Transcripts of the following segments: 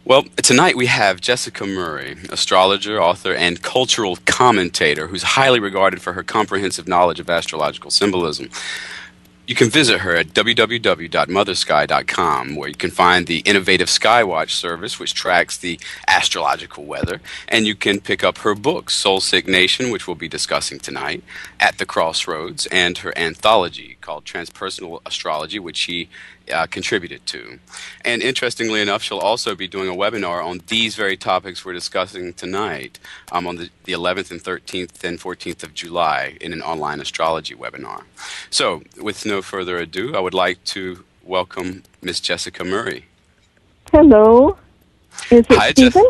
Well, tonight we have Jessica Murray, astrologer, author, and cultural commentator who's highly regarded for her comprehensive knowledge of astrological symbolism. You can visit her at www.mothersky.com, where you can find the innovative Skywatch service, which tracks the astrological weather, and you can pick up her book, Soul Sick Nation, which we'll be discussing tonight, At the Crossroads, and her anthology called Transpersonal Astrology, which she contributed to. And interestingly enough, she'll also be doing a webinar on these very topics we're discussing tonight on the 11th and 13th and 14th of July in an online astrology webinar. So, with no further ado, I would like to welcome Miss Jessica Murray. Hello. Is it Hi, Stephen?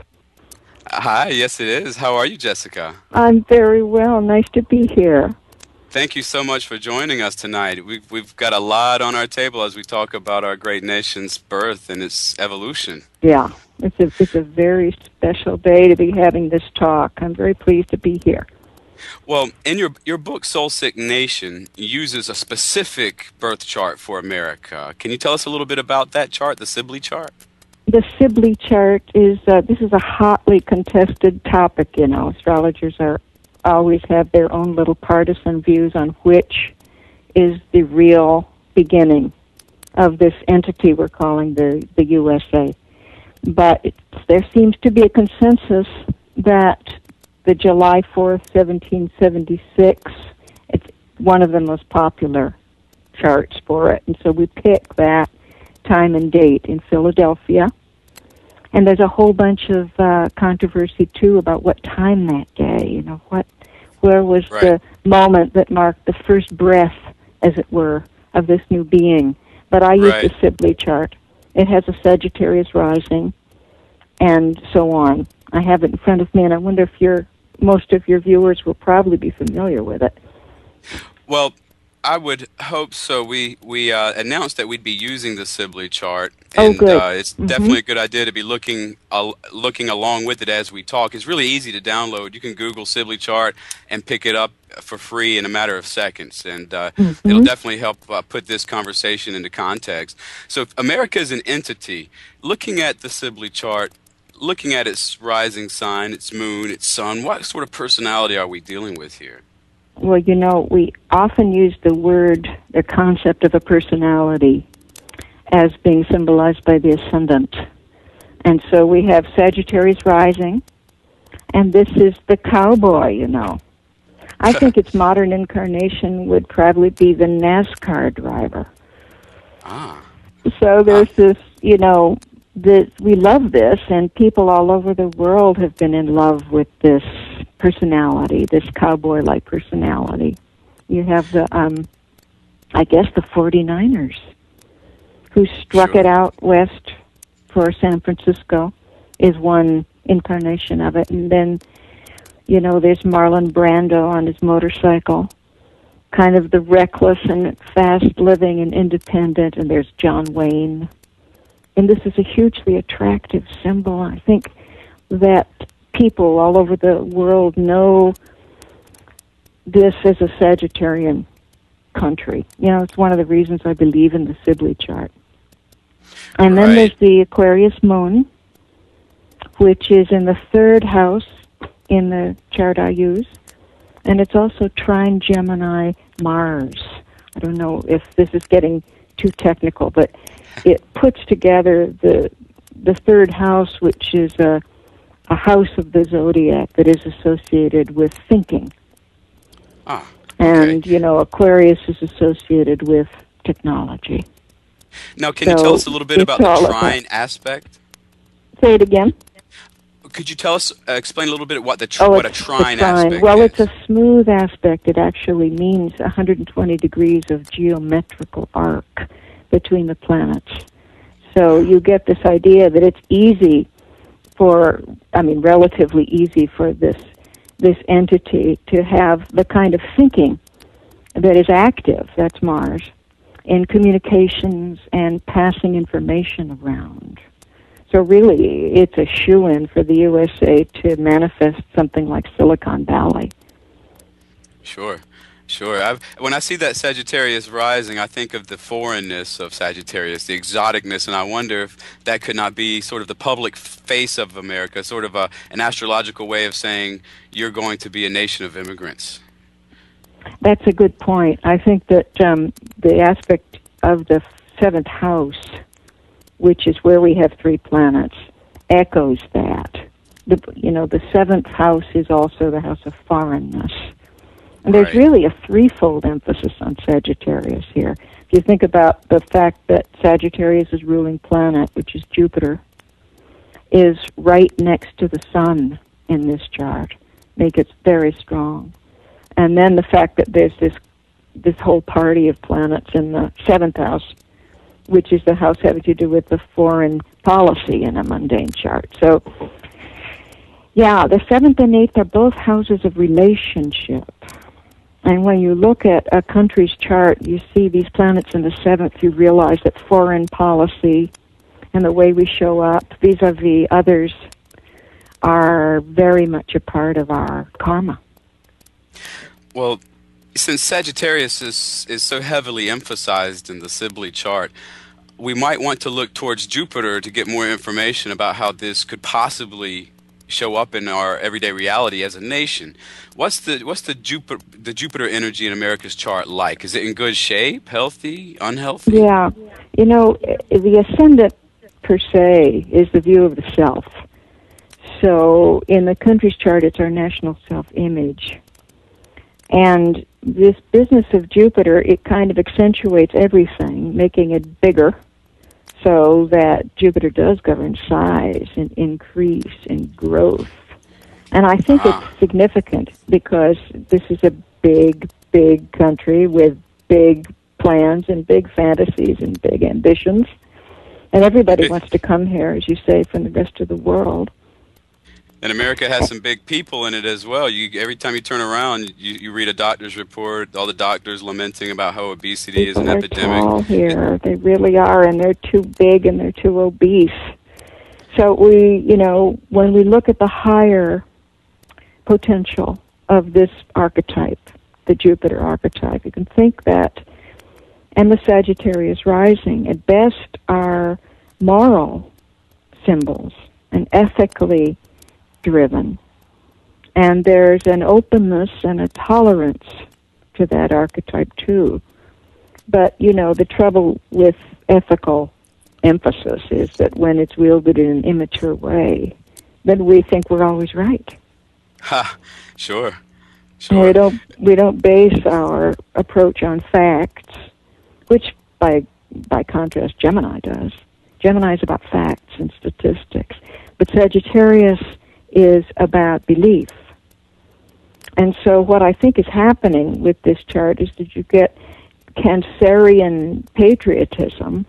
Hi, yes it is. How are you, Jessica? I'm very well. Nice to be here. Thank you so much for joining us tonight. We've got a lot on our table as we talk about our great nation's birth and its evolution. Yeah, it's a very special day to be having this talk. I'm very pleased to be here. Well, in your book, Soul Sick Nation, uses a specific birth chart for America. Can you tell us a little bit about that chart, the Sibly chart? The Sibly chart is this is a hotly contested topic. You know, astrologers always have their own little partisan views on which is the real beginning of this entity we're calling the USA. But there seems to be a consensus that the July 4th, 1776, it's one of the most popular charts for it. And so we pick that time and date in Philadelphia. And there's a whole bunch of controversy, too, about what time that day, you know, where was the moment that marked the first breath, as it were, of this new being. But I use the Sibly chart. It has a Sagittarius rising, and so on. I have it in front of me, and I wonder if most of your viewers will probably be familiar with it. Well, I would hope so. We announced that we'd be using the Sibly chart, and it's definitely a good idea to be looking along with it as we talk. It's really easy to download. You can Google Sibly chart and pick it up for free in a matter of seconds, and it'll definitely help put this conversation into context. So, if America is an entity, looking at the Sibly chart, looking at its rising sign, its moon, its sun, what sort of personality are we dealing with here? Well, you know, we often use the concept of a personality as being symbolized by the ascendant. And so we have Sagittarius rising, and this is the cowboy, you know. I think its modern incarnation would probably be the NASCAR driver. So there's this, you know, we love this, and people all over the world have been in love with this personality, this cowboy-like personality. You have the 49ers, who struck it out west for San Francisco, is one incarnation of it. And then, you know, there's Marlon Brando on his motorcycle, kind of the reckless and fast-living and independent, and there's John Wayne. And this is a hugely attractive symbol. I think that people all over the world know this as a Sagittarian country. You know, it's one of the reasons I believe in the Sibly chart. And then there's the Aquarius moon, which is in the third house in the chart I use. And it's also trine Gemini Mars. I don't know if this is getting too technical, but it puts together the third house, which is a house of the zodiac that is associated with thinking. And, you know, Aquarius is associated with technology. Now, can you tell us a little bit about the trine aspect? Say it again. Could you tell us, explain a little bit what a trine aspect Well, is? it's a smooth aspect. It actually means 120 degrees of geometrical arc between the planets. So you get this idea that it's relatively easy for this entity to have the kind of thinking that is active, that's Mars, in communications and passing information around. So really, it's a shoo-in for the USA to manifest something like Silicon Valley. Sure. Sure. When I see that Sagittarius rising, I think of the foreignness of Sagittarius, the exoticness, and I wonder if that could not be sort of the public face of America, sort of an astrological way of saying you're going to be a nation of immigrants. That's a good point. I think that the aspect of the seventh house, which is where we have three planets, echoes that. The seventh house is also the house of foreignness. And there's Right. really a threefold emphasis on Sagittarius here. If you think about the fact that Sagittarius' ruling planet, which is Jupiter, is right next to the sun in this chart, make it very strong. And then the fact that there's this whole party of planets in the seventh house, which is the house having to do with the foreign policy in a mundane chart. So, yeah, the seventh and eighth are both houses of relationship. And when you look at a country's chart, you see these planets in the seventh, you realize that foreign policy and the way we show up vis-a-vis others are very much a part of our karma. Well, since Sagittarius is so heavily emphasized in the Sibly chart, we might want to look towards Jupiter to get more information about how this could possibly show up in our everyday reality as a nation. What's the Jupiter energy in America's chart like? Is it in good shape, healthy, unhealthy? Yeah. The ascendant per se is the view of the self. So in the country's chart, it's our national self-image. And this business of Jupiter, it kind of accentuates everything, making it bigger, so that Jupiter does govern size and increase and growth. And I think it's significant because this is a big, big country with big plans and big fantasies and big ambitions. And everybody wants to come here, as you say, from the rest of the world. And America has some big people in it as well. Every time you turn around, you read a doctor's report, all the doctors lamenting about how obesity is an epidemic. They're tall here. They really are, and they're too big and they're too obese. So when we look at the higher potential of this archetype, the Jupiter archetype, you can think that, and the Sagittarius rising, at best are moral symbols and ethically driven. And there's an openness and a tolerance to that archetype too. But, the trouble with ethical emphasis is that when it's wielded in an immature way, then we think we're always right. Ha, sure. We don't base our approach on facts, which by contrast Gemini does. Gemini is about facts and statistics. But Sagittarius is about belief. And so what I think is happening with this chart is that you get Cancerian patriotism,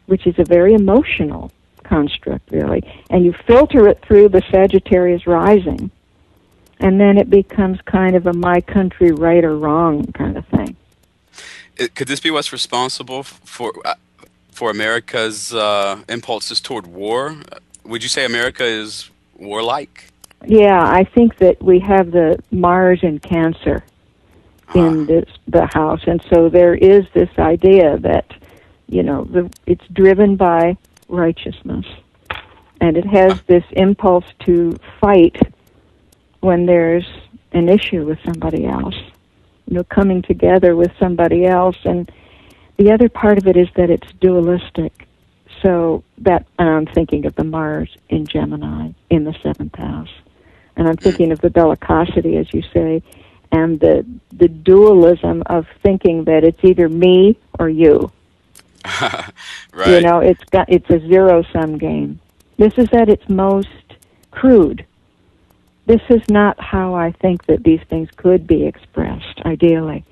which is a very emotional construct, really, and you filter it through the Sagittarius rising, and then it becomes kind of a my country right or wrong kind of thing. Could this be what's responsible for America's impulses toward war? Would you say America is warlike? Yeah, I think that we have the Mars in Cancer in the house, and so there is this idea that it's driven by righteousness, and it has this impulse to fight when there's an issue with somebody else, coming together with somebody else. And the other part of it is that it's dualistic. So I'm thinking of the Mars in Gemini in the seventh house. And I'm thinking of the bellicosity, as you say, and the dualism of thinking that it's either me or you. Right. It's a zero-sum game. This is at its most crude. This is not how I think that these things could be expressed, ideally.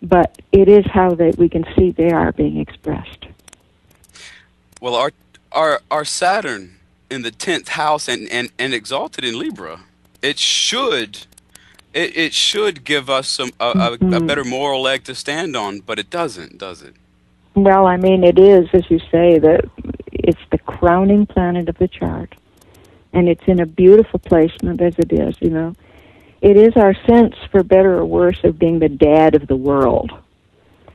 But it is how we can see they are being expressed. Well, our Saturn in the 10th house and exalted in Libra, it should give us a better moral leg to stand on, but it doesn't, does it? Well, I mean, it is, as you say, that it's the crowning planet of the chart, and it's in a beautiful placement as it is. it is our sense, for better or worse, of being the dad of the world.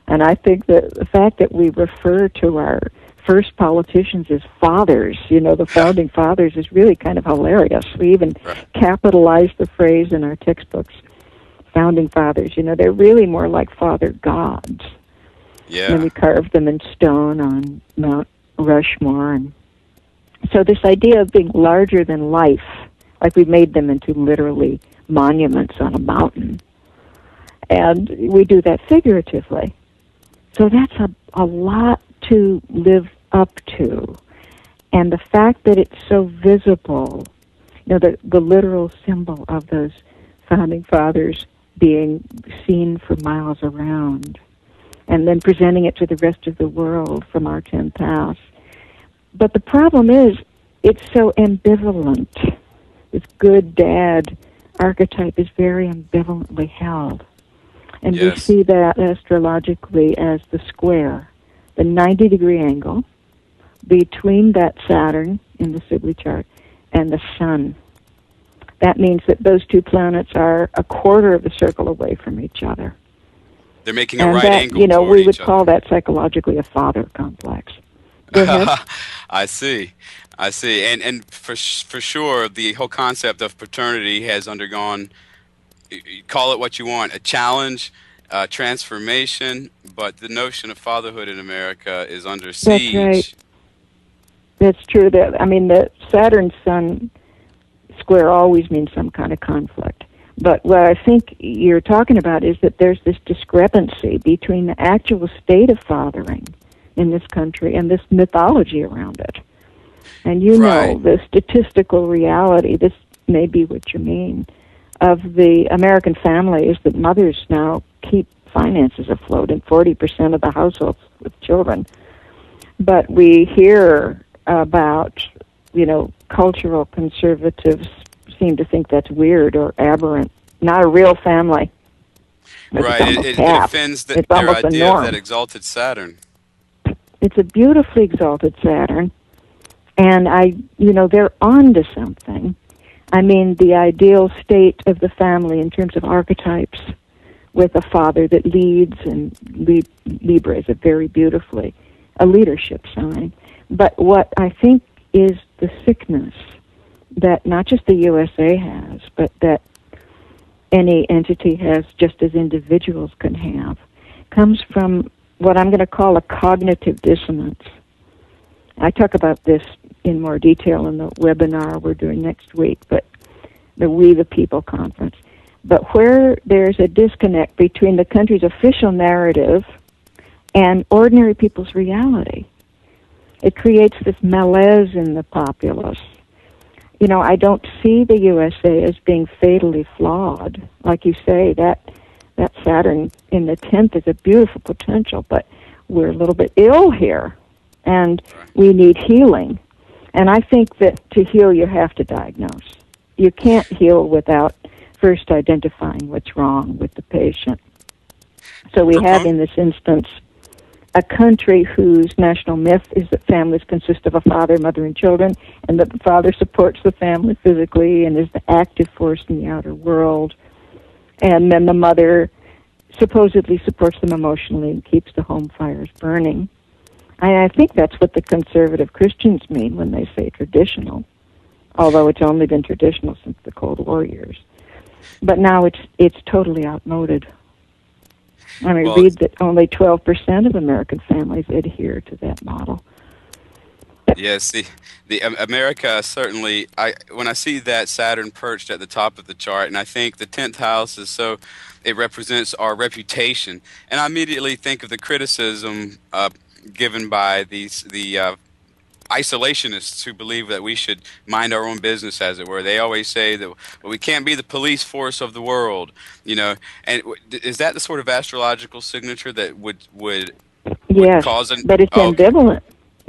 And I think that the fact that we refer to our first politicians as fathers, the founding fathers, is really kind of hilarious. We even capitalize the phrase in our textbooks, founding fathers. They're really more like father gods. Yeah. And we carved them in stone on Mount Rushmore. And so this idea of being larger than life, like we made them into literally monuments on a mountain. And we do that figuratively. So that's a lot to live up to. And the fact that it's so visible, the literal symbol of those founding fathers being seen for miles around, and then presenting it to the rest of the world from our 10th house. But the problem is, it's so ambivalent. This good dad archetype is very ambivalently held. And we see that astrologically as the square, the 90-degree angle between that Saturn in the Sibly chart and the Sun. That means that those two planets are a quarter of a circle away from each other. They're making a right angle toward each other. We would call that psychologically a father complex. Go ahead. I see. And for sure, the whole concept of paternity has undergone, call it what you want, a challenge, transformation, but the notion of fatherhood in America is under siege. That's right. That's true. The Saturn-Sun square always means some kind of conflict. But what I think you're talking about is that there's this discrepancy between the actual state of fathering in this country and this mythology around it. And know the statistical reality, this may be what you mean, of the American family is that mothers now keep finances afloat in 40% of the households with children. But we hear about, cultural conservatives seem to think that's weird or aberrant. Not a real family. Right, it offends their idea of that exalted Saturn. It's a beautifully exalted Saturn, and they're on to something. The ideal state of the family in terms of archetypes, with a father that leads, and Libra is very beautifully a leadership sign. But what I think is the sickness that not just the USA has, but that any entity has just as individuals can have, comes from what I'm going to call a cognitive dissonance. I talk about this in more detail in the webinar we're doing next week, but the We the People conference. But where there's a disconnect between the country's official narrative and ordinary people's reality, it creates this malaise in the populace. I don't see the USA as being fatally flawed. Like you say, that Saturn in the 10th is a beautiful potential, but we're a little bit ill here, and we need healing. And I think that to heal, you have to diagnose. You can't heal without first identifying what's wrong with the patient. So we have, in this instance, a country whose national myth is that families consist of a father, mother, and children, and that the father supports the family physically and is the active force in the outer world. And then the mother supposedly supports them emotionally and keeps the home fires burning. I think that's what the conservative Christians mean when they say traditional, although it's only been traditional since the Cold War years. But now it's totally outmoded. Read that only 12% of American families adhere to that model. Yes, the America certainly. When I see that Saturn perched at the top of the chart, and I think the 10th house is it represents our reputation, and I immediately think of the criticism given by the isolationists who believe that we should mind our own business, as it were. They always say that we can't be the police force of the world, And is that the sort of astrological signature that would cause an... but it's ambivalent,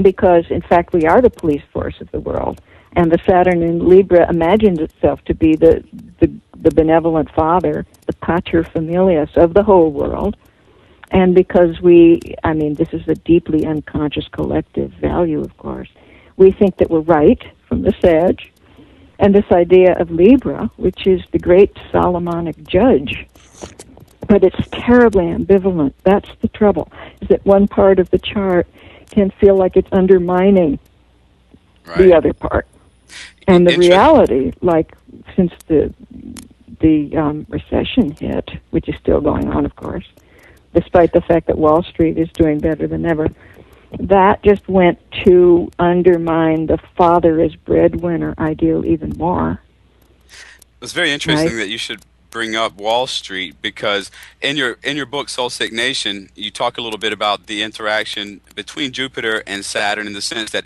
because in fact we are the police force of the world, and the Saturn in Libra imagines itself to be the benevolent father, the pater familias of the whole world. And because this is a deeply unconscious collective value, of course, we think that we're right from the Sag, And this idea of Libra, which is the great Solomonic judge, but it's terribly ambivalent. That's the trouble, is that one part of the chart can feel like it's undermining the other part. And the reality, like since the recession hit, which is still going on, of course, despite the fact that Wall Street is doing better than ever, that just went to undermine the father as breadwinner ideal even more. It's very interesting that you should bring up Wall Street, because in your book Soul Sick Nation, you talk a little bit about the interaction between Jupiter and Saturn, in the sense that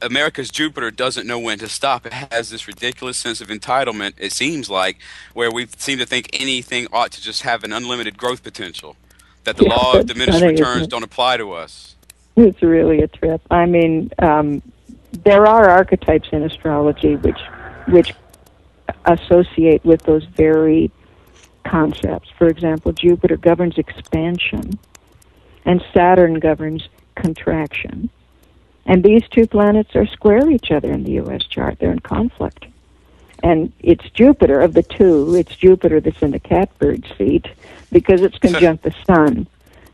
America's Jupiter doesn't know when to stop. It has this ridiculous sense of entitlement, it seems like, where we seem to think anything ought to just have an unlimited growth potential, that the law of diminished returns don't apply to us. It's really a trip. I mean, there are archetypes in astrology which associate with those very concepts. For example, Jupiter governs expansion, and Saturn governs contraction. And these two planets are square each other in the U.S. chart. They're in conflict. And it's Jupiter, of the two, it's Jupiter that's in the catbird seat, because it's conjunct the Sun.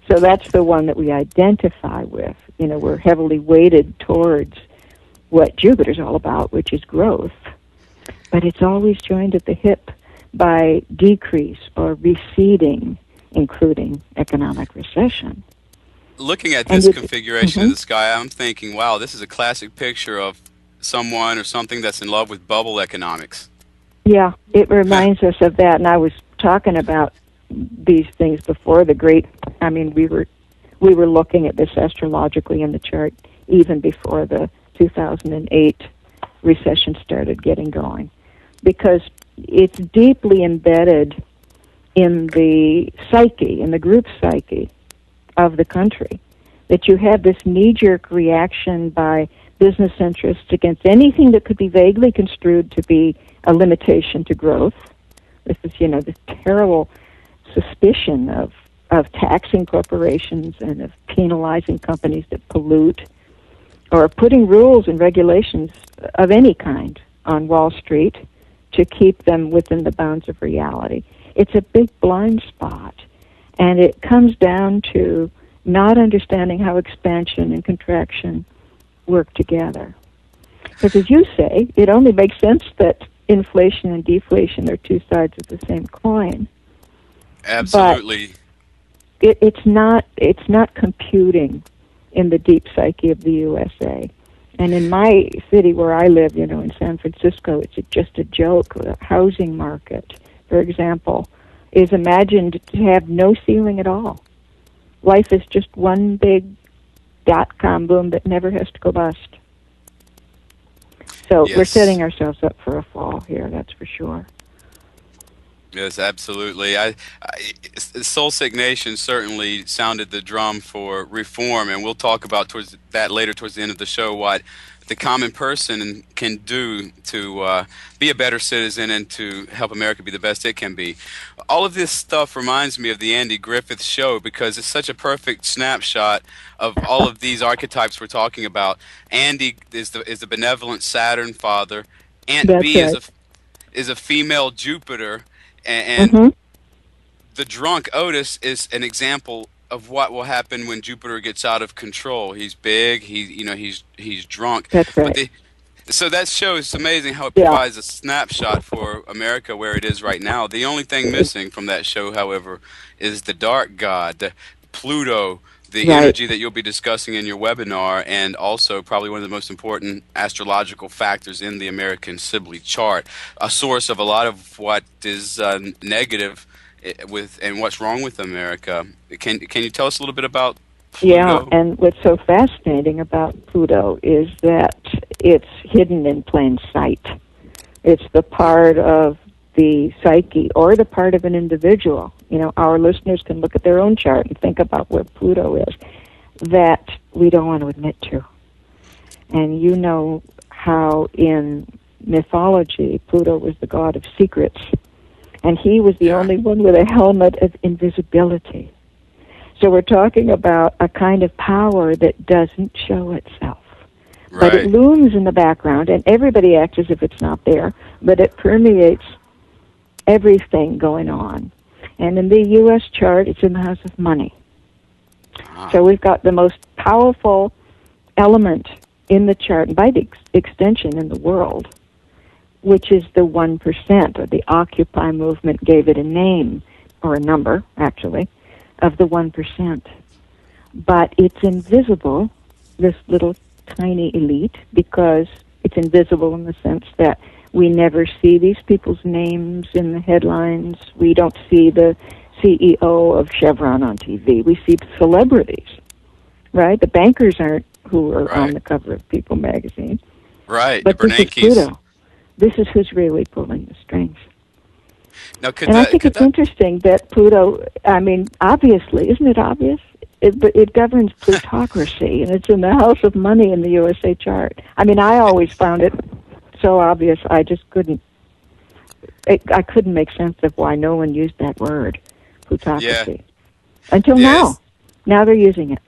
So that's the one that we identify with. You know, we're heavily weighted towards what Jupiter's all about, which is growth. But it's always joined at the hip by decrease or receding, including economic recession. Looking at this configuration of the sky, I'm thinking, wow, this is a classic picture of someone or something that's in love with bubble economics. Yeah, it reminds us of that. And I was talking about these things before the great, I mean, we were looking at this astrologically in the chart even before the 2008 recession started getting going, because it's deeply embedded in the psyche, in the group psyche of the country, that you have this knee-jerk reaction by business interests against anything that could be vaguely construed to be a limitation to growth. This is, you know, this terrible suspicion of taxing corporations and of penalizing companies that pollute, or putting rules and regulations of any kind on Wall Street to keep them within the bounds of reality. It's a big blind spot, and it comes down to not understanding how expansion and contraction work together. Because as you say, it only makes sense that inflation and deflation are two sides of the same coin. Absolutely. But it's not computing in the deep psyche of the USA. And in my city where I live, you know, in San Francisco, it's just a joke. The housing market, for example, is imagined to have no ceiling at all. Life is just one big dot-com boom that never has to go bust. So we're setting ourselves up for a fall here, that's for sure. Yes, absolutely. Soul Sick Nation certainly sounded the drum for reform, and we'll talk about towards the end of the show, what the common person can do to be a better citizen and to help America be the best it can be. All of this stuff reminds me of the Andy Griffith Show, because it's such a perfect snapshot of all of these archetypes we're talking about. Andy is the benevolent Saturn father. Aunt B is a female Jupiter. And the drunk Otis is an example of what will happen when Jupiter gets out of control. He's big. He's drunk. That's right. So that show is amazing how it provides a snapshot for America where it is right now. The only thing missing from that show, however, is the dark god, the Pluto, the energy that you'll be discussing in your webinar, and also probably one of the most important astrological factors in the American Sibly chart, a source of a lot of what is negative and what's wrong with America. Can you tell us a little bit about Pluto? Yeah, and what's so fascinating about Pluto is that it's hidden in plain sight. It's the part of the psyche or the part of an individual. You know, our listeners can look at their own chart and think about where Pluto is, that we don't want to admit to. And you know how in mythology Pluto was the god of secrets, and he was the only one with a helmet of invisibility. So we're talking about a kind of power that doesn't show itself, But it Right. looms in the background, and everybody acts as if it's not there, but it permeates everything going on. And in the U.S. chart, it's in the house of money. Ah. So we've got the most powerful element in the chart, and by the extension in the world, which is the 1%, or the Occupy movement gave it a name, or a number, actually, of the 1%. But it's invisible, this little tiny elite, because it's invisible in the sense that we never see these people's names in the headlines. We don't see the CEO of Chevron on TV. We see celebrities, right? The bankers aren't who are Right. on the cover of People magazine. Right. But The this is Bernanke's. Pluto. This is who's really pulling the strings. Now, could And I that think could it's that interesting that Pluto, I mean, obviously, isn't it obvious? It governs plutocracy, and it's in the house of money in the USA chart. I mean, I always found it so obvious, I just couldn't, I couldn't make sense of why no one used that word, plutocracy, until Yeah, now. Now they're using it.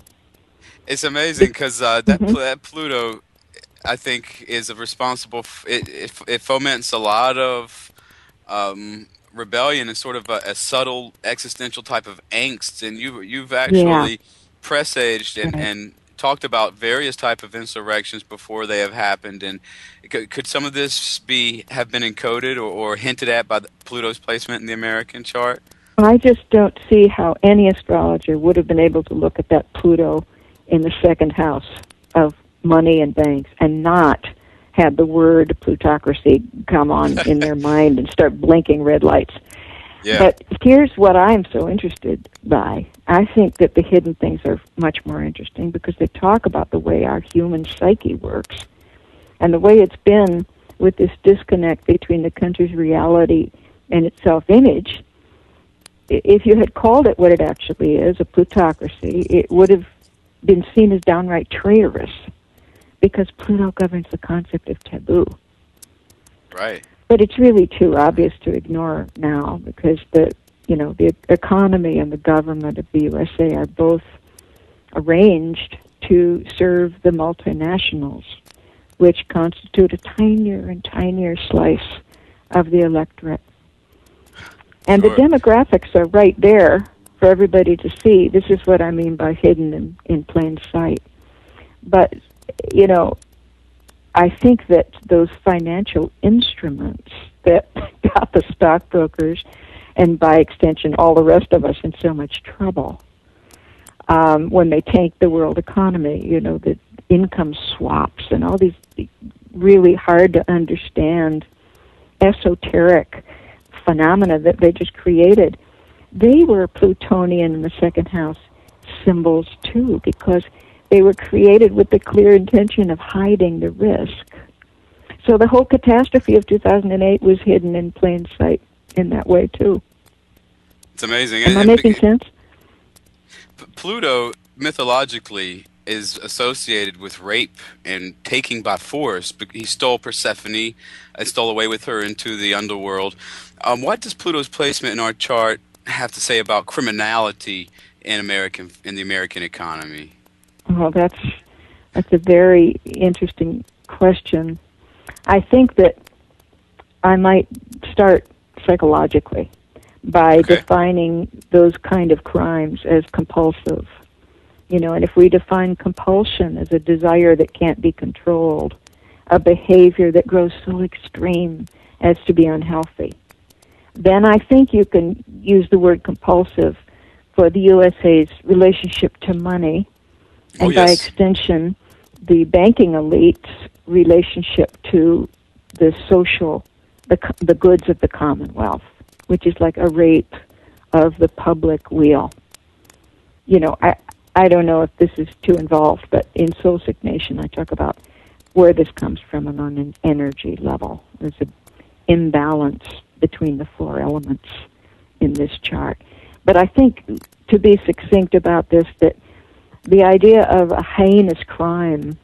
it's amazing because Mhm. that Pluto, I think, is a responsible. It foments a lot of rebellion and sort of a subtle existential type of angst. And you've Yeah, actually presaged right. and talked about various type of insurrections before they have happened. And could some of this have been encoded or hinted at by Pluto's placement in the American chart? I just don't see how any astrologer would have been able to look at that Pluto in the second house of money and banks and not have the word plutocracy come on in their mind and start blinking red lights. Yeah. But here's what I'm so interested by. I think that the hidden things are much more interesting because they talk about the way our human psyche works and the way it's been with this disconnect between the country's reality and its self-image. If you had called it what it actually is, a plutocracy, it would have been seen as downright traitorous because Pluto governs the concept of taboo. Right. But it's really too obvious to ignore now because the economy and the government of the USA are both arranged to serve the multinationals, which constitute a tinier and tinier slice of the electorate. And Sure. the demographics are right there for everybody to see. This is what I mean by hidden in plain sight. But, I think that those financial instruments that got the stockbrokers and by extension all the rest of us in so much trouble when they tanked the world economy, the income swaps and all these really hard to understand esoteric phenomena that they just created, they were Plutonian in the second house symbols too, because they were created with the clear intention of hiding the risk. So the whole catastrophe of 2008 was hidden in plain sight in that way too. It's amazing. Am I making sense? Pluto mythologically is associated with rape and taking by force. He stole Persephone and stole away with her into the underworld. What does Pluto's placement in our chart have to say about criminality in the American economy? Well, that's a very interesting question. I think that I might start psychologically by defining those kind of crimes as compulsive. And if we define compulsion as a desire that can't be controlled, a behavior that grows so extreme as to be unhealthy, then I think you can use the word compulsive for the USA's relationship to money, and by extension, the banking elite's relationship to the social, the goods of the Commonwealth, which is like a rape of the public weal. I don't know if this is too involved, but in Soul Sick Nation, I talk about where this comes from and on an energy level. There's an imbalance between the four elements in this chart. But I think, to be succinct about this, that the idea of a heinous crime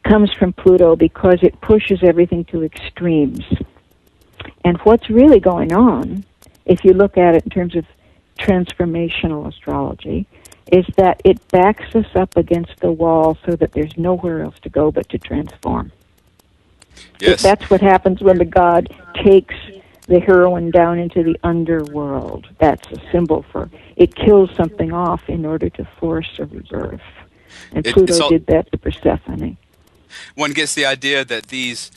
comes from Pluto because it pushes everything to extremes. And what's really going on, if you look at it in terms of transformational astrology, is that it backs us up against the wall so that there's nowhere else to go but to transform. Yes. That's what happens when the god takes the heroine down into the underworld. That's a symbol for it kills something off in order to force a rebirth. And Pluto did that to Persephone. One gets the idea that these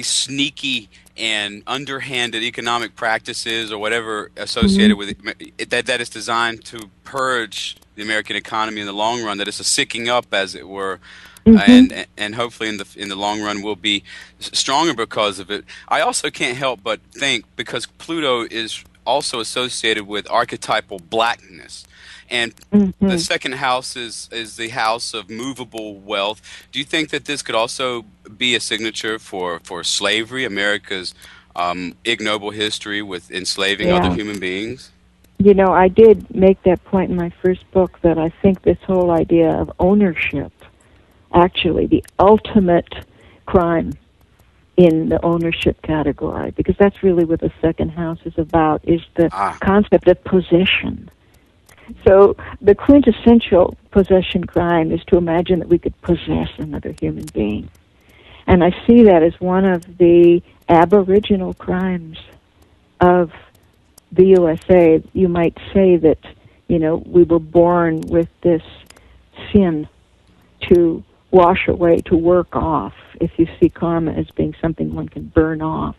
sneaky and underhanded economic practices or whatever associated with it, that is designed to purge the American economy in the long run, that it's a sicking up, as it were, and hopefully in the long run we'll be stronger because of it. I also can't help but think, because Pluto is also associated with archetypal blackness, and the second house is the house of movable wealth. Do you think that this could also be a signature for slavery, America's ignoble history with enslaving other human beings? You know, I did make that point in my first book, that I think this whole idea of ownership, actually the ultimate crime in the ownership category, because that's really what the second house is about, is the concept of possession. So the quintessential possession crime is to imagine that we could possess another human being. And I see that as one of the aboriginal crimes of the USA. You might say that, you know, we were born with this sin to wash away, to work off, if you see karma as being something one can burn off.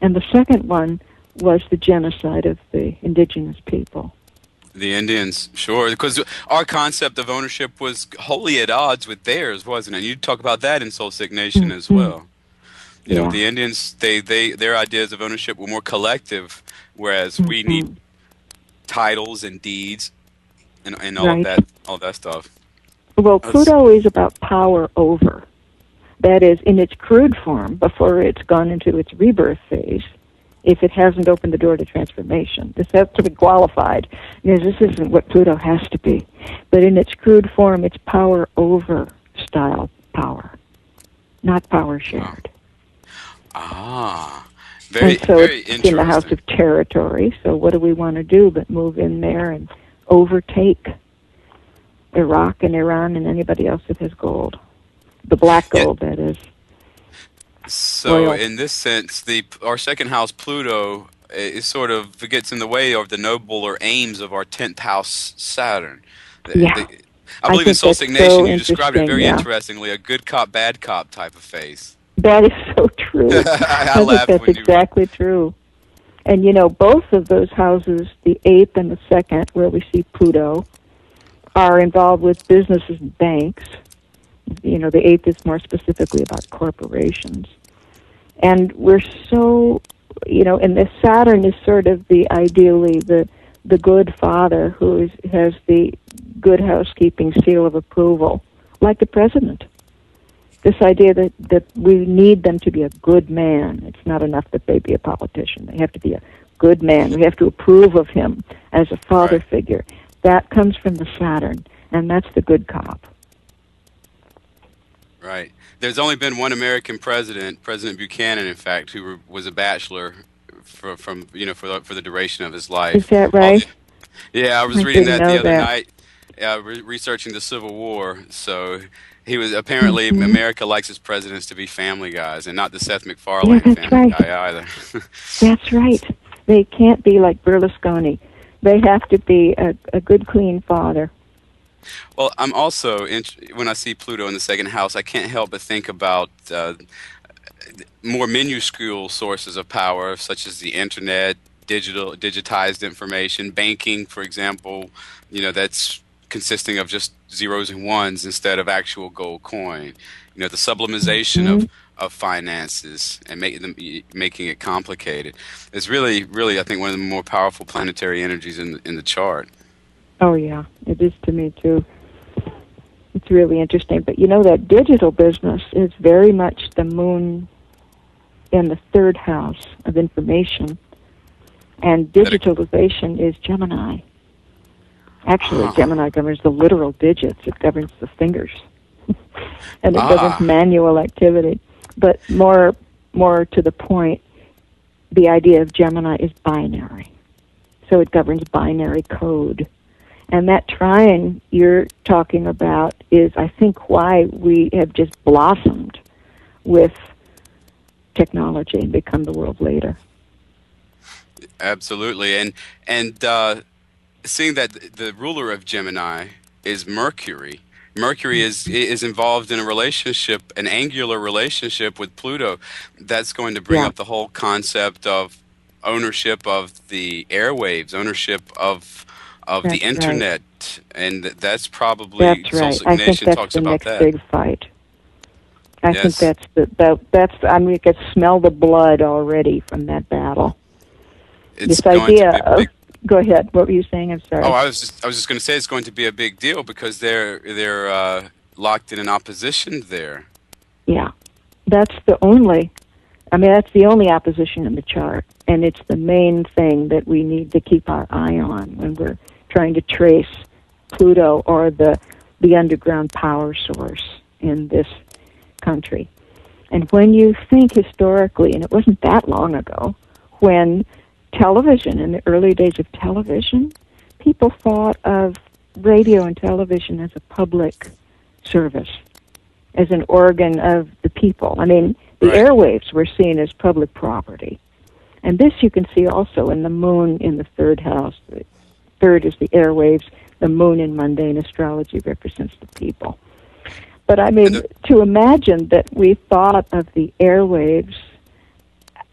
And the second one was the genocide of the indigenous people. The Indians, sure, because our concept of ownership was wholly at odds with theirs, wasn't it? You talk about that in Soul Sick Nation as well. You know, the Indians, their ideas of ownership were more collective, whereas we need titles and deeds and all of that stuff. Well, Pluto is about power over. That is, in its crude form, before it's gone into its rebirth phase, if it hasn't opened the door to transformation. This has to be qualified, because this isn't what Pluto has to be. But in its crude form, it's power over style power, not power shared. Very, and so very it's interesting. In the house of territory, so what do we want to do but move in there and overtake Iraq and Iran and anybody else that has gold? The black gold, that is. So, in this sense, our second house, Pluto, is sort of gets in the way of the nobler aims of our 10th house, Saturn. I believe in Soul Sick Nation, you described it very interestingly, a good cop, bad cop type of face. That is so true. I think that's exactly true. And, you know, both of those houses, the 8th and the 2nd, where we see Pluto, are involved with businesses and banks. You know, the 8th is more specifically about corporations. And we're so, you know, and the Saturn is sort of ideally the good father who has the good housekeeping seal of approval, like the president. This idea that we need them to be a good man. It's not enough that they be a politician. They have to be a good man. We have to approve of him as a father figure. That comes from the Saturn, and that's the good cop. Right. There's only been one American president, President Buchanan, in fact, who was a bachelor for the duration of his life. Is that right? I was reading that the other night, researching the Civil War. So he was apparently America likes its presidents to be family guys, and not the Seth MacFarlane family guy either. That's right. They can't be like Berlusconi. They have to be a good, clean father. Well, I'm also, when I see Pluto in the second house, I can't help but think about more minuscule sources of power, such as the internet, digitized information, banking, for example. You know, that's consisting of just zeros and ones instead of actual gold coin. You know, the sublimization of finances and making it complicated. It's really, I think, one of the more powerful planetary energies in the chart. Oh, yeah, it is to me, too. It's really interesting. But, you know, that digital business is very much the moon in the third house of information. And digitalization is Gemini. Actually, Gemini governs the literal digits. It governs the fingers. And it governs manual activity. But more to the point, the idea of Gemini is binary. So it governs binary code. And that trine you're talking about is, I think, why we have just blossomed with technology and become the world leader. Absolutely. And seeing that the ruler of Gemini is Mercury. Mercury is involved in a relationship, an angular relationship with Pluto. That's going to bring up the whole concept of ownership of the airwaves, ownership of the internet, and that's probably Soul Sick Nation talks about that. I think that's the next big fight. I think that's I mean, you could smell the blood already from that battle. It's this idea of go ahead. What were you saying? I'm sorry. Oh, I was just going to say it's going to be a big deal because they're locked in an opposition there. Yeah, that's the only. I mean, that's the only opposition in the chart, and it's the main thing that we need to keep our eye on when we're trying to trace Pluto or the underground power source in this country. And when you think historically, and it wasn't that long ago, when television, in the early days of television, people thought of radio and television as a public service, as an organ of the people. I mean, the airwaves were seen as public property. And this you can see also in the moon in the third house. The third is the airwaves. The moon in mundane astrology represents the people. But I mean, to imagine that we thought of the airwaves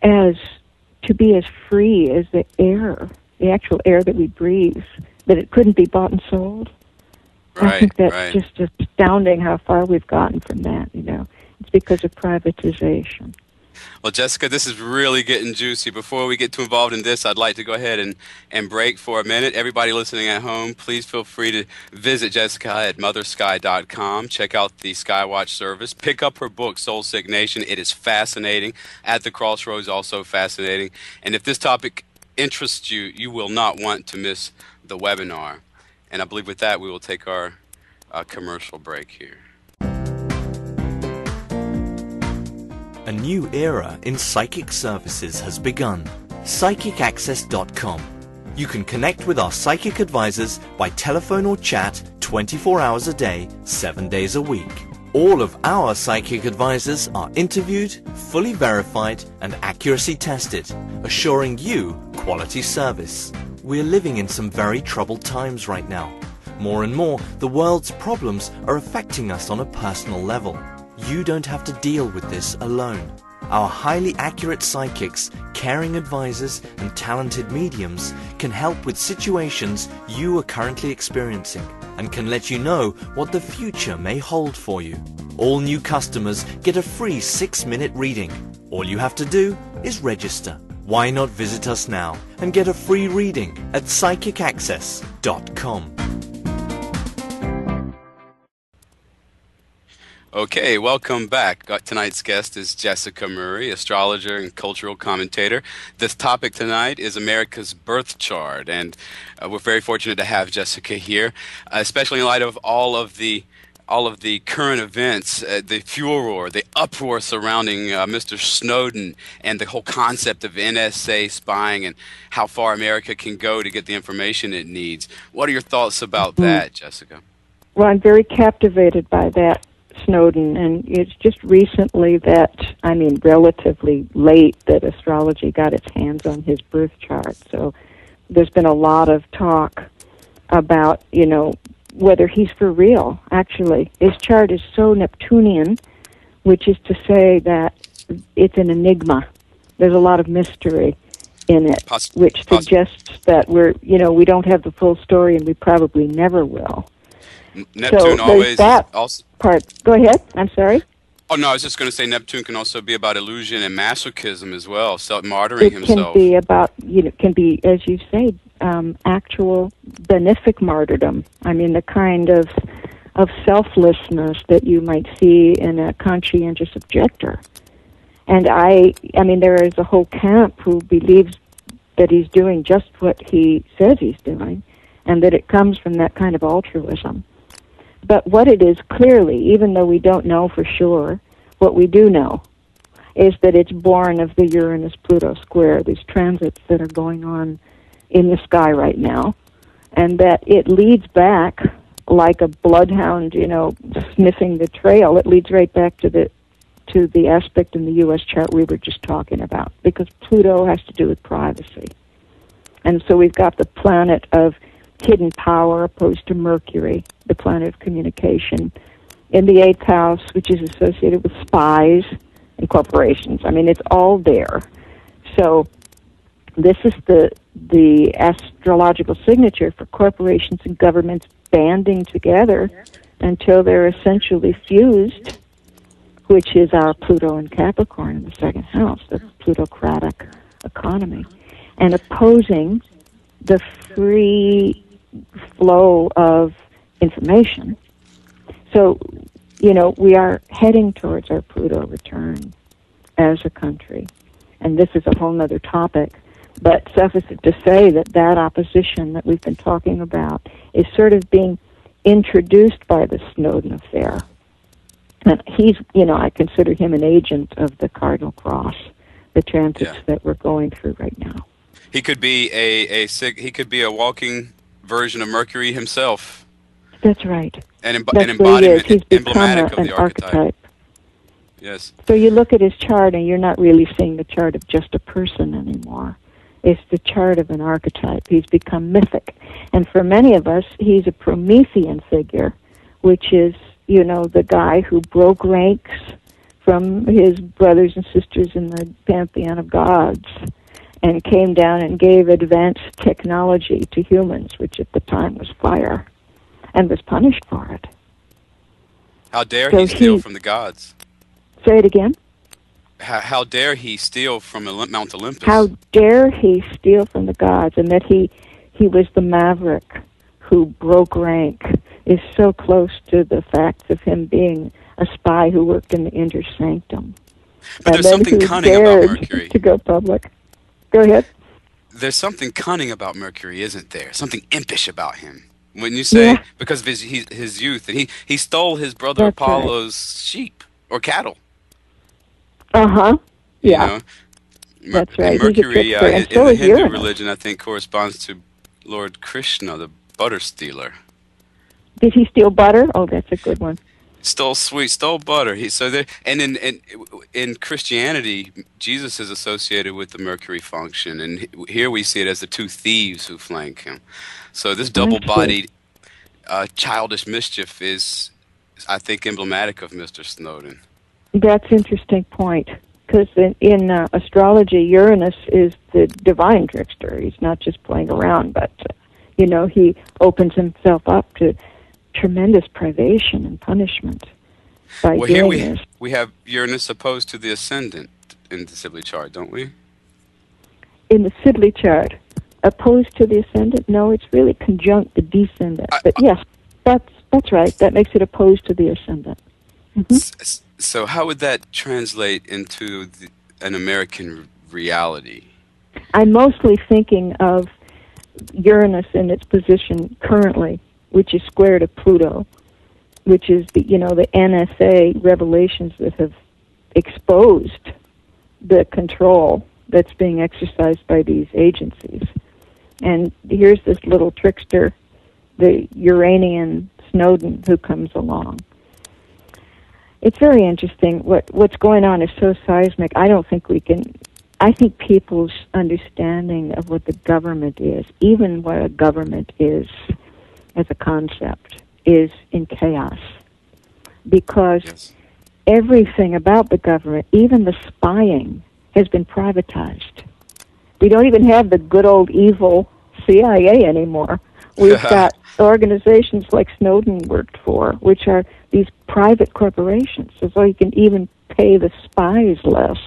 as to be as free as the air, the actual air that we breathe, that it couldn't be bought and sold. I think that's just astounding how far we've gotten from that, you know. It's because of privatization. Well, Jessica, this is really getting juicy. Before we get too involved in this, I'd like to go ahead and break for a minute. Everybody listening at home, please feel free to visit Jessica at mothersky.com. Check out the Skywatch service. Pick up her book, Soul Sick Nation. It is fascinating. At the Crossroads, also fascinating. And if this topic interests you, you will not want to miss the webinar. And I believe with that, we will take our commercial break here. A new era in psychic services has begun. PsychicAccess.com. You can connect with our psychic advisors by telephone or chat 24 hours a day, 7 days a week. All of our psychic advisors are interviewed, fully verified, and accuracy tested, assuring you quality service. We're living in some very troubled times right now. More and more, the world's problems are affecting us on a personal level. You don't have to deal with this alone. Our highly accurate psychics, caring advisors, and talented mediums can help with situations you are currently experiencing and can let you know what the future may hold for you. All new customers get a free 6-minute reading. All you have to do is register. Why not visit us now and get a free reading at PsychicAccess.com. Okay, welcome back. Tonight's guest is Jessica Murray, astrologer and cultural commentator. This topic tonight is America's birth chart, and we're very fortunate to have Jessica here, especially in light of all of the current events, the furor, the uproar surrounding Mr. Snowden and the whole concept of NSA spying and how far America can go to get the information it needs. What are your thoughts about that, Jessica? Well, I'm very captivated by that, Snowden, and it's just recently that, I mean, relatively late, that astrology got its hands on his birth chart. So there's been a lot of talk about, you know, whether he's for real, actually. His chart is so Neptunian, which is to say that it's an enigma. There's a lot of mystery in it, which suggests that we don't have the full story, and we probably never will. Neptune always also part. Go ahead. I'm sorry. Oh no, I was just going to say Neptune can also be about illusion and masochism as well, self-martyring himself. It can be about, can be, as you say, actual benefic martyrdom. I mean, the kind of selflessness that you might see in a conscientious objector. And I mean, there is a whole camp who believes that he's doing just what he says he's doing, and that it comes from that kind of altruism. But what it is clearly, even though we don't know for sure, what we do know is that it's born of the Uranus-Pluto square, these transits that are going on in the sky right now. and that it leads back like a bloodhound, sniffing the trail. It leads right back to the aspect in the U.S. chart we were just talking about, because Pluto has to do with privacy. And so we've got the planet of hidden power opposed to Mercury, the planet of communication, in the 8th house, which is associated with spies and corporations. I mean, it's all there. So this is the astrological signature for corporations and governments banding together until they're essentially fused, which is our Pluto and Capricorn in the 2nd house, the plutocratic economy, and opposing the free flow of information. So, we are heading towards our Pluto return as a country. And this is a whole other topic. But suffice it to say that opposition that we've been talking about is sort of being introduced by the Snowden affair. And he's, I consider him an agent of the cardinal cross, the transits that we're going through right now. He could be he could be a walking version of Mercury himself. That's right. An That's embodiment, He's emblematic of an the archetype. Yes. So you look at his chart and you're not really seeing the chart of just a person anymore. It's the chart of an archetype. He's become mythic. And for many of us, he's a Promethean figure, which is, the guy who broke ranks from his brothers and sisters in the pantheon of gods and came down and gave advanced technology to humans, which at the time was fire, and was punished for it. How dare he steal from the gods? Say it again? How dare he steal from Mount Olympus? How dare he steal from the gods, and that he was the maverick who broke rank is so close to the fact of him being a spy who worked in the inner sanctum. But there's something cunning about Mercury. To go public. Go ahead. There's something cunning about Mercury, isn't there? Something impish about him. When you say, because of his youth, and he stole his brother Apollo's sheep or cattle. Uh-huh. Yeah. That's right. Mercury in the Hindu religion, I think, corresponds to Lord Krishna, the butter stealer. Did he steal butter? Oh, that's a good one. Stole butter. In Christianity, Jesus is associated with the Mercury function, and here we see it as the two thieves who flank him. So this double-bodied, childish mischief is, I think, emblematic of Mr. Snowden. That's an interesting point, because in astrology, Uranus is the divine trickster. He's not just playing around, but he opens himself up to tremendous privation and punishment by doing this. We have Uranus opposed to the ascendant in the Sibly chart, don't we? In the Sibly chart, opposed to the ascendant? No, it's really conjunct the descendant. But yes, that's right. That makes it opposed to the ascendant. Mm-hmm. So how would that translate into an American reality? I'm mostly thinking of Uranus in its position currently, which is square to Pluto, which is the NSA revelations that have exposed the control that's being exercised by these agencies. And here's this little trickster, the Uranian Snowden, who comes along. It's very interesting. What's going on is so seismic. I think people's understanding of what the government is, even what a government is as a concept, is in chaos. Because everything about the government, even the spying, has been privatized. We don't even have the good old evil CIA anymore. We've got organizations like Snowden worked for, which are these private corporations, so you can even pay the spies less.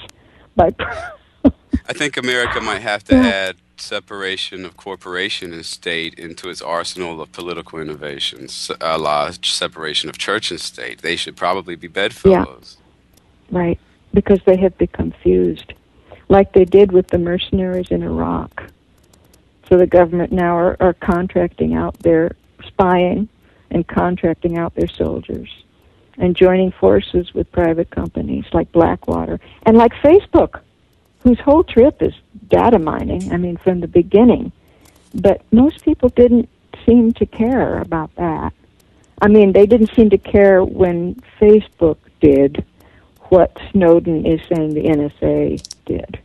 I think America might have to add separation of corporation and state into its arsenal of political innovations, a lot separation of church and state. They should probably be bedfellows. Yeah. Right, because they have become fused, like they did with the mercenaries in Iraq. So the government now are contracting out their spying and contracting out their soldiers and joining forces with private companies like Blackwater and like Facebook, whose whole trip is data mining, from the beginning. But most people didn't seem to care about that. I mean, they didn't seem to care when Facebook did what Snowden is saying the NSA did.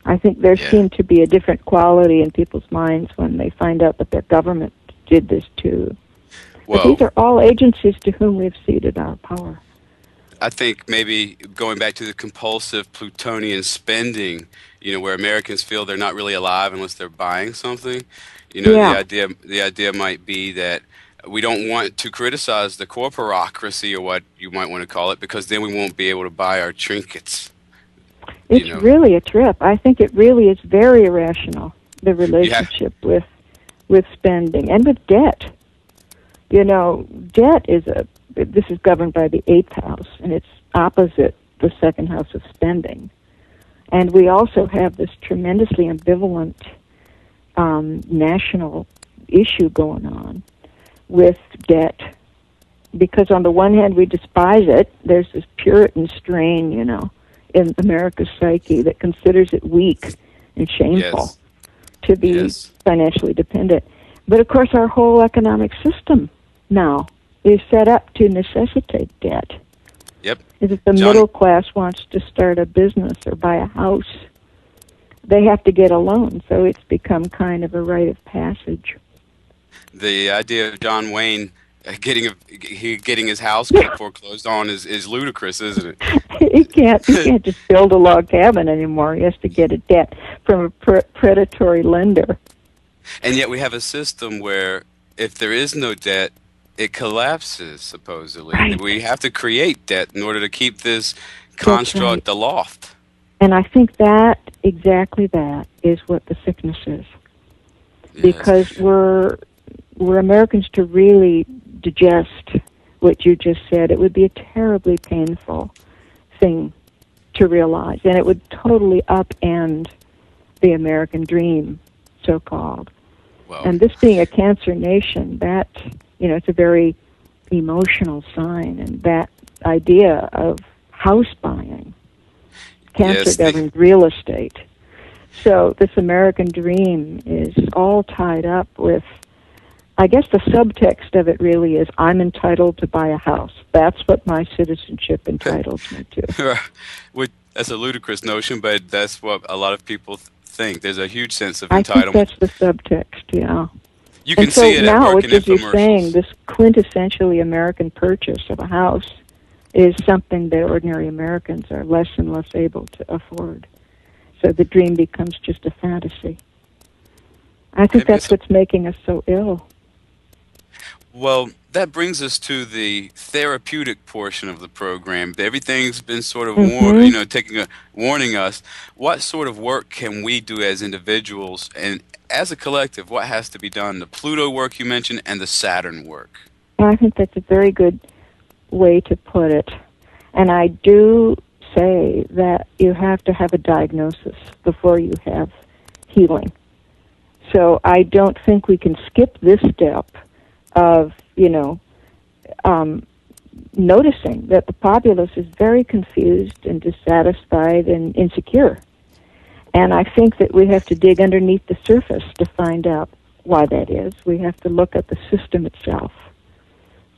I think there seemed to be a different quality in people's minds when they find out that their government did this too. But these are all agencies to whom we've ceded our power. I think maybe going back to the compulsive plutonian spending, where Americans feel they're not really alive unless they're buying something. The idea might be that we don't want to criticize the corporocracy, or what you might want to call it, because then we won't be able to buy our trinkets. It's really a trip. I think it really is very irrational, the relationship with spending and with debt. Debt this is governed by the 8th house, and it's opposite the 2nd house of spending. And we also have this tremendously ambivalent national issue going on with debt, because on the one hand we despise it. There's this Puritan strain, in America's psyche that considers it weak and shameful to be financially dependent. But of course our whole economic system now is set up to necessitate debt. Yep. If the middle class wants to start a business or buy a house, they have to get a loan, so it's become kind of a rite of passage. The idea of John Wayne getting his house foreclosed on is ludicrous, isn't it? He can't just build a log cabin anymore. He has to get a debt from a predatory lender. And yet we have a system where if there is no debt, it collapses, supposedly. Right. We have to create debt in order to keep this construct aloft. And I think exactly that is what the sickness is. Yes. Because we're Americans to really digest what you just said. It would be a terribly painful thing to realize, and it would totally upend the American dream, so-called. Wow. And this being a Cancer nation, that, it's a very emotional sign, and that idea of house buying. Cancer governs real estate. So this American dream is all tied up with, I guess the subtext of it really is, I'm entitled to buy a house. That's what my citizenship entitles me to. That's a ludicrous notion, but that's what a lot of people think. There's a huge sense of entitlement. I think that's the subtext, yeah. You can see it at work in infomercials. You're saying, this quintessentially American purchase of a house is something that ordinary Americans are less and less able to afford. So the dream becomes just a fantasy. I think that's what's making us so ill. Well, that brings us to the therapeutic portion of the program. Everything's been sort of warning us. What sort of work can we do as individuals, and as a collective, what has to be done? The Pluto work you mentioned and the Saturn work. I think that's a very good way to put it. And I do say that you have to have a diagnosis before you have healing. So I don't think we can skip this step of, noticing that the populace is very confused and dissatisfied and insecure. And I think that we have to dig underneath the surface to find out why that is. We have to look at the system itself.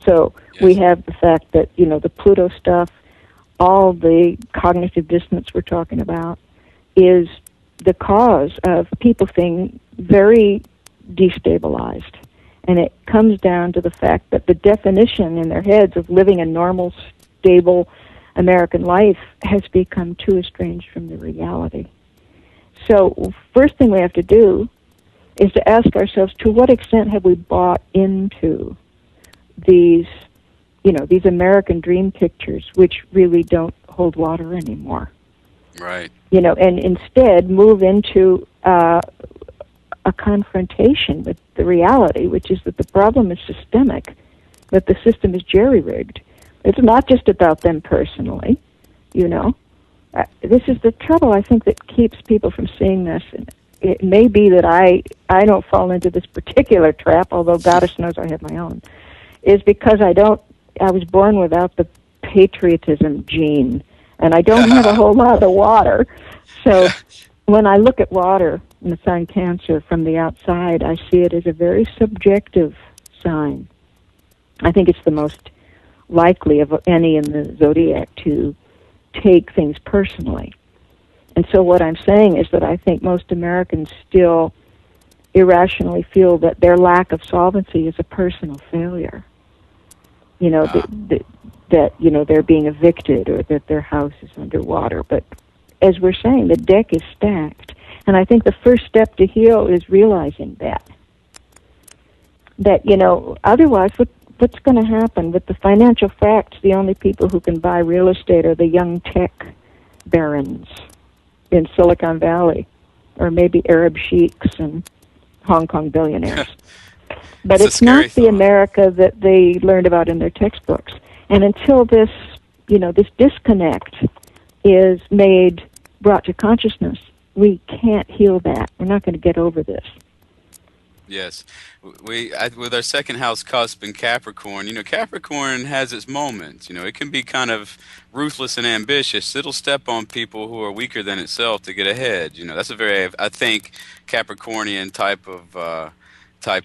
So we have the fact that, the Pluto stuff, all the cognitive dissonance we're talking about, is the cause of people being very destabilized. And it comes down to the fact that the definition in their heads of living a normal, stable American life has become too estranged from the reality. So first thing we have to do is to ask ourselves, to what extent have we bought into these American dream pictures, which really don't hold water anymore? Right. And instead move into a confrontation with the reality, which is that the problem is systemic, that the system is jerry-rigged. It's not just about them personally, This is the trouble, I think, that keeps people from seeing this. And it may be that I don't fall into this particular trap, although Goddess knows I have my own, is because I was born without the patriotism gene, and I don't have a whole lot of water. So when I look at water, and the sign Cancer from the outside, I see it as a very subjective sign. I think it's the most likely of any in the zodiac to take things personally. And so what I'm saying is that I think most Americans still irrationally feel that their lack of solvency is a personal failure. You know, that you know, they're being evicted or that their house is underwater. But as we're saying, the deck is stacked. And I think the first step to heal is realizing that. That, you know, otherwise, what's going to happen? With the financial facts, the only people who can buy real estate are the young tech barons in Silicon Valley, or maybe Arab sheiks and Hong Kong billionaires. But it's not the America that they learned about in their textbooks. And until this, you know, this disconnect is brought to consciousness, we can't heal that. We're not going to get over this. Yes. With our second house cusp in Capricorn, you know, Capricorn has its moments. You know, it can be kind of ruthless and ambitious. It'll step on people who are weaker than itself to get ahead. You know, that's a very, I think, Capricornian type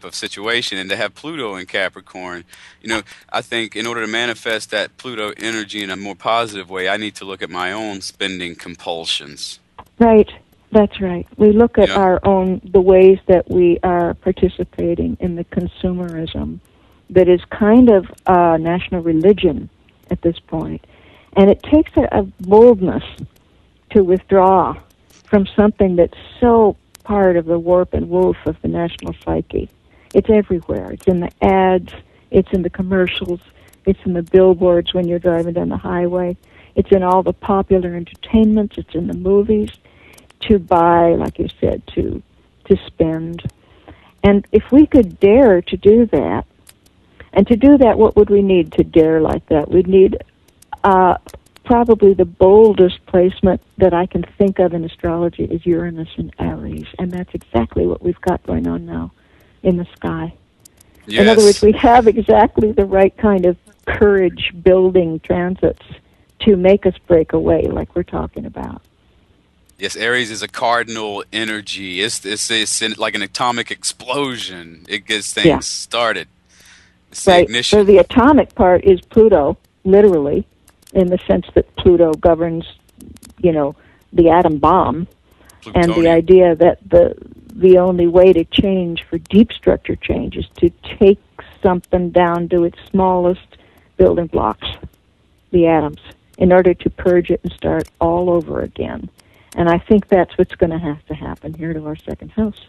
of situation. And to have Pluto in Capricorn, you know, I think in order to manifest that Pluto energy in a more positive way, I need to look at my own spending compulsions. Right. That's right. We look at the ways that we are participating in the consumerism that is kind of a national religion at this point. And it takes a boldness to withdraw from something that's so part of the warp and woof of the national psyche. It's everywhere. It's in the ads. It's in the commercials. It's in the billboards when you're driving down the highway. It's in all the popular entertainments. It's in the movies. To buy, like you said, to spend. And if we could dare to do that, and to do that, what would we need to dare like that? We'd need probably the boldest placement that I can think of in astrology is Uranus and Aries, and that's exactly what we've got going on now in the sky. Yes. In other words, we have exactly the right kind of courage-building transits to make us break away, like we're talking about. Yes, Aries is a cardinal energy. It's like an atomic explosion. It gets things started. It's the ignition. So the atomic part is Pluto, literally, in the sense that Pluto governs, you know, the atom bomb, Plutonium. And the idea that the only way to change for deep structure change is to take something down to its smallest building blocks, the atoms, in order to purge it and start all over again. And I think that's what's going to have to happen here to our second house.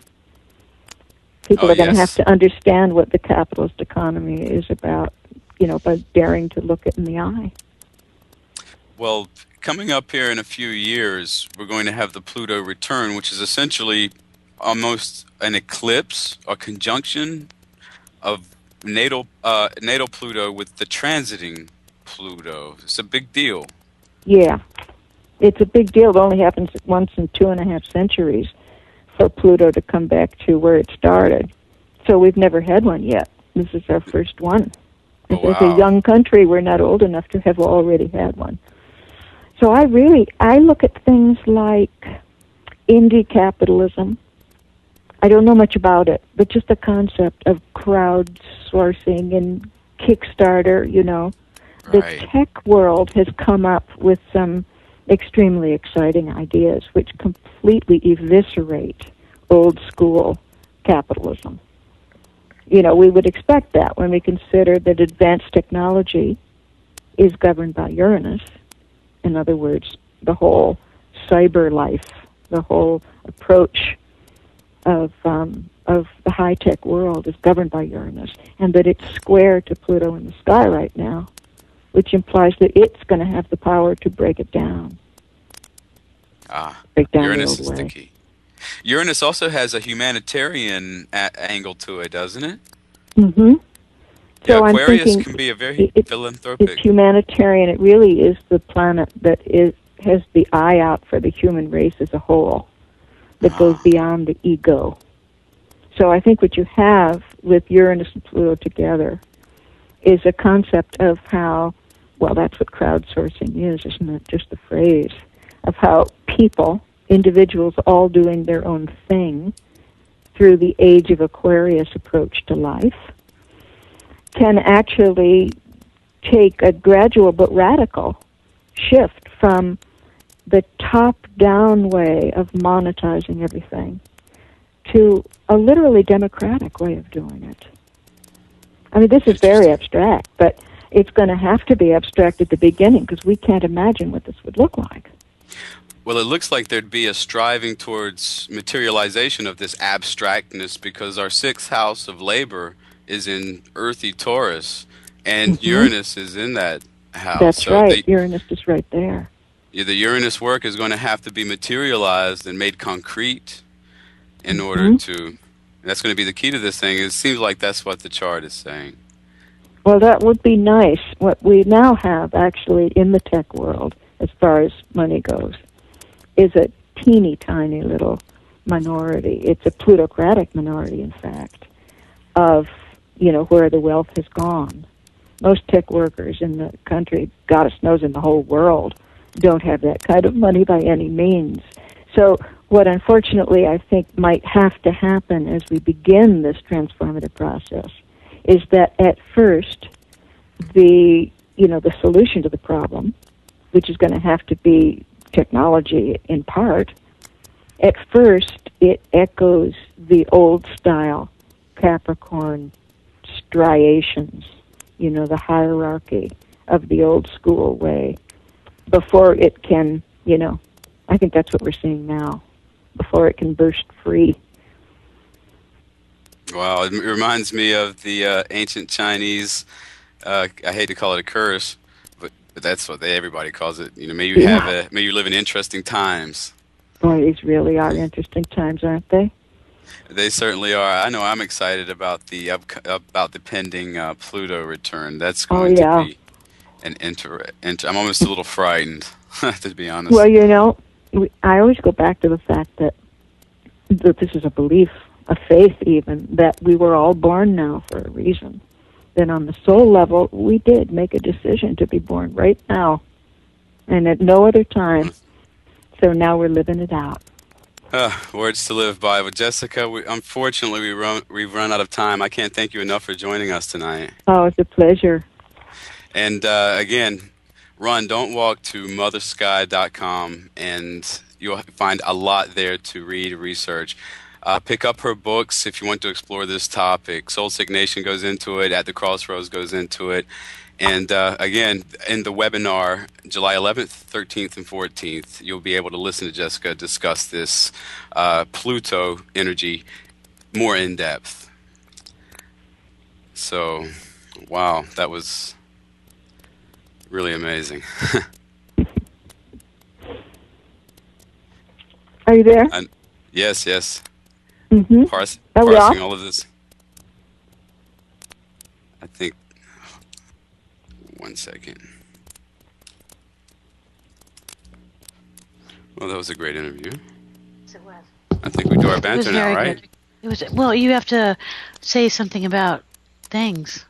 People are going to have to understand what the capitalist economy is about, you know, by daring to look it in the eye. Well, coming up here in a few years, we're going to have the Pluto return, which is essentially almost an eclipse or conjunction of natal Pluto with the transiting Pluto. It's a big deal. Yeah. It's a big deal. It only happens once in 2.5 centuries for Pluto to come back to where it started. So we've never had one yet. This is our first one. As a young country, we're not old enough to have already had one. So I look at things like indie capitalism. I don't know much about it, but just the concept of crowdsourcing and Kickstarter, you know. The tech world has come up with some extremely exciting ideas which completely eviscerate old school capitalism. You know, we would expect that when we consider that advanced technology is governed by Uranus. In other words, the whole cyber life, the whole approach of the high-tech world is governed by Uranus, and that it's square to Pluto in the sky right now, which implies that it's going to have the power to break it down. Break down Uranus the is old way. the key. Uranus also has a humanitarian angle to it, doesn't it? Mm-hmm. So Aquarius can be a very philanthropic. It's humanitarian. It really is the planet that has the eye out for the human race as a whole, that goes beyond the ego. So I think what you have with Uranus and Pluto together is a concept of how, well, that's what crowdsourcing is, isn't it? Just the phrase of how people individuals all doing their own thing through the age of Aquarius approach to life, can actually take a gradual but radical shift from the top-down way of monetizing everything to a literally democratic way of doing it. I mean, this is very abstract, but it's going to have to be abstract at the beginning because we can't imagine what this would look like. Well, it looks like there'd be a striving towards materialization of this abstractness because our sixth house of labor is in earthy Taurus, and Uranus is in that house. That's right. Uranus is right there. Yeah, the Uranus work is going to have to be materialized and made concrete in order to... That's going to be the key to this thing. It seems like that's what the chart is saying. Well, that would be nice. What we now have, actually, in the tech world, as far as money goes, is a teeny tiny little minority. It's a plutocratic minority, in fact, of, where the wealth has gone. Most tech workers in the country, goddess knows in the whole world, don't have that kind of money by any means. So what unfortunately I think might have to happen as we begin this transformative process is that at first the solution to the problem, which is going to have to be technology in part, at first it echoes the old style Capricorn striations, the hierarchy of the old school way, before it can, I think that's what we're seeing now, before it can burst free. Wow, it reminds me of the ancient Chinese, I hate to call it a curse, but that's what everybody calls it. May you live in interesting times. Boy, these really are interesting times, aren't they? They certainly are. I know I'm excited about the pending Pluto return. That's going to be an I'm almost a little frightened, to be honest. Well, I always go back to the fact that this is a belief, a faith even, that we were all born now for a reason. Then on the soul level, we did make a decision to be born right now and at no other time. So now we're living it out. Words to live by. Well, Jessica, unfortunately, we've run out of time. I can't thank you enough for joining us tonight. Oh, it's a pleasure. And again, don't walk to mothersky.com, and you'll find a lot there to read, research. Pick up her books if you want to explore this topic. Soul Signation goes into it. At the Crossroads goes into it. And again, in the webinar, July 11th, 13th, and 14th, you'll be able to listen to Jessica discuss this Pluto energy more in depth. So, wow, that was really amazing. Are you there? Yes. Mm-hmm. Parsing all of this. I think. 1 second. Well, that was a great interview. Yes, it was. I think we do our banter now, right? Good. It was. Well, you have to say something about things.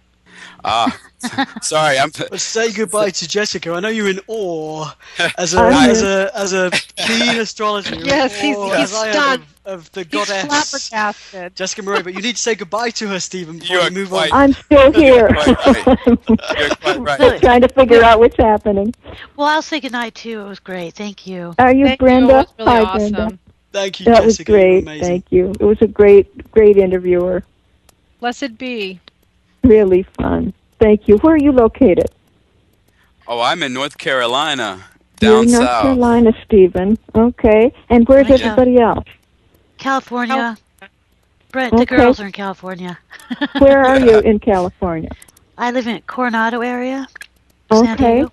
Sorry. Let's say goodbye to Jessica. I know you're in awe as a keen astrologer. Yes, he's stunned. Of the He's goddess flabbergasted. Jessica Moreau, but you need to say goodbye to her, Stephen, before we move on. I'm still here. You're quite right. Trying to figure out what's happening. Well, I'll say goodnight too. It was great. Thank you. Are you Thank Brenda? You. It was really Hi, awesome. Brenda. Thank you, That Jessica. was great. Amazing. Thank you. It was a great interviewer. Blessed be. Really fun. Thank you. Where are you located? Oh, I'm in North Carolina, You're down in North south. Carolina, Stephen. Okay. And where's Right. everybody else? California. Brett, Okay. the girls are in California. Where are you in California? I live in Coronado area. San Okay. Diego.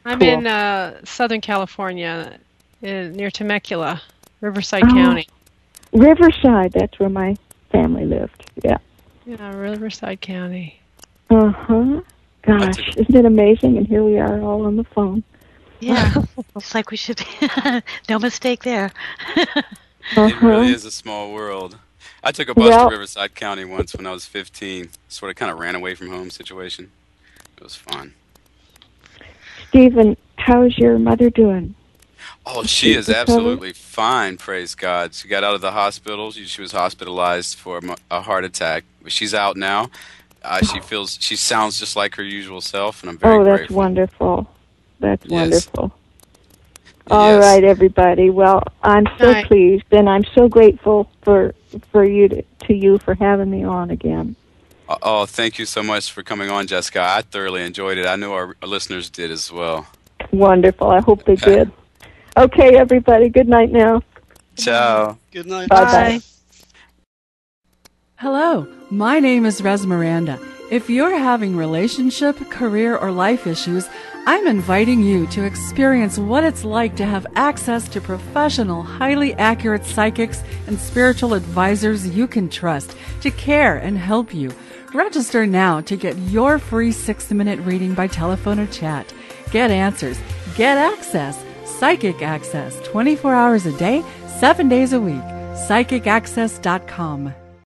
I'm Cool. in Southern California, near Temecula, Riverside County. Riverside. That's where my family lived. Yeah. Yeah, Riverside County. Uh-huh. Gosh, isn't it amazing? And here we are all on the phone. Yeah. It's like we should be. No mistake there. It really is a small world. I took a bus to Riverside County once when I was 15. Sort of kind of ran away from home situation. It was fun. Stephen, how's your mother doing? Oh, she is recovered? absolutely fine, praise God. She got out of the hospital. She was hospitalized for a heart attack. But she's out now. She sounds just like her usual self, and I'm very Oh, that's grateful. wonderful. That's Yes. wonderful. All Yes. right, everybody. Well, I'm so Right. pleased, and I'm so grateful for you for having me on again. Oh, thank you so much for coming on, Jessica. I thoroughly enjoyed it. I know our listeners did as well. Wonderful. I hope they did. Okay, everybody. Good night now. Ciao. Good night. Bye-bye. Hello, my name is Res Miranda. If you're having relationship, career, or life issues, I'm inviting you to experience what it's like to have access to professional, highly accurate psychics and spiritual advisors you can trust to care and help you. Register now to get your free 60-minute reading by telephone or chat. Get answers, get access, psychic access, 24 hours a day, 7 days a week. PsychicAccess.com.